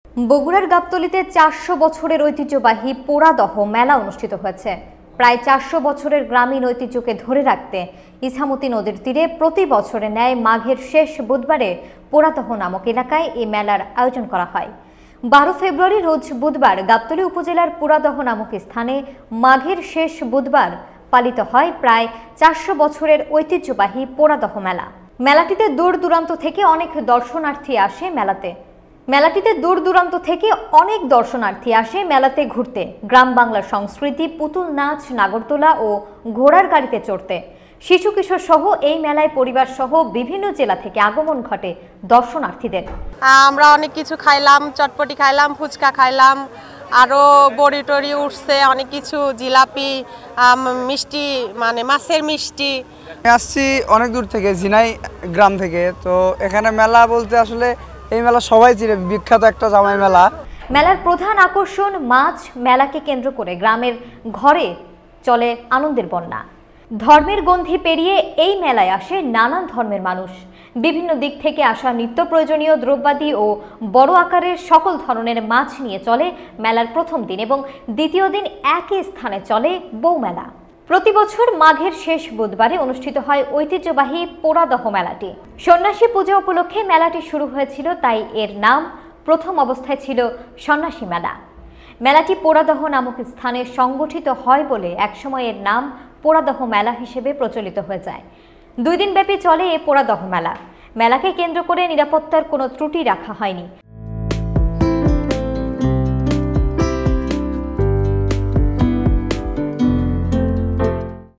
বগুড়ার গাবতলীতে ৪০০ বছরের ঐতিহ্যবাহী পোড়াদহ মেলা অনুষ্ঠিত হয়েছে। প্রায় ৪০০ বছরের গ্রামীণ ঐতিহ্যকে ধরে রাখতে ইছামতি নদীর তীরে প্রতি বছরের ন্যায় মাঘের শেষ বুধবারে পোড়াদহ নামক এলাকায় এই মেলার আয়োজন করা হয়। ১২ ফেব্রুয়ারি রোজ বুধবার গাবতলী উপজেলার পোড়াদহ নামক স্থানে মাঘের শেষ বুধবার পালিত হয় প্রায় ৪০০ বছরের ঐতিহ্যবাহী পোড়াদহ মেলা। মেলাটিতে দূর দূরান্ত থেকে অনেক দর্শনার্থী আসে মেলাতে ঘুরতে, গ্রাম বাংলার সংস্কৃতি, পুতুল নাচ, নাগরদোলা ও ঘোড়ার গাড়িতে চড়তে। শিশু কিশোর সহ এই মেলায় পরিবার সহ বিভিন্ন জেলা থেকে আগমন ঘটে দর্শনার্থীদের। আমরা অনেক কিছু খাইলাম, চটপটি খাইলাম, ফুচকা খাইলাম, আরো বড়ি টড়ি উঠছে, অনেক কিছু জিলাপি, মিষ্টি মানে মাছের মিষ্টি। আসছি অনেক দূর থেকে, ঝিনাই গ্রাম থেকে। তো এখানে মেলা বলতে আসলে এই মেলা সবাই চিনে, বিখ্যাত একটা জামাই মেলা। মেলার প্রধান আকর্ষণ মাছ। মেলাকে কেন্দ্র করে গ্রামের ঘরে চলে আনন্দের বন্যা। ধর্মের গন্ধি পেরিয়ে এই মেলায় আসে নানান ধর্মের মানুষ। বিভিন্ন দিক থেকে আসা নিত্য প্রয়োজনীয় দ্রব্যাদি ও বড় আকারের সকল ধরনের মাছ নিয়ে চলে মেলার প্রথম দিন এবং দ্বিতীয় দিন একই স্থানে চলে বউ মেলা। প্রতি বছর মাঘের শেষ বুধবারে অনুষ্ঠিত হয় ঐতিহ্যবাহী পোড়াদহ মেলাটি। সন্ন্যাসী পূজা উপলক্ষে মেলাটি শুরু হয়েছিল, তাই এর নাম প্রথম অবস্থায় ছিল সন্ন্যাসী মেলা। মেলাটি পোড়াদহ নামক স্থানে সংগঠিত হয় বলে একসময় এর নাম পোড়াদহ মেলা হিসেবে প্রচলিত হয়ে যায়। 2 দিন ব্যাপী চলে এই পোড়াদহ মেলা। মেলাকে কেন্দ্র করে নিরাপত্তার কোনো ত্রুটি রাখা হয়নি।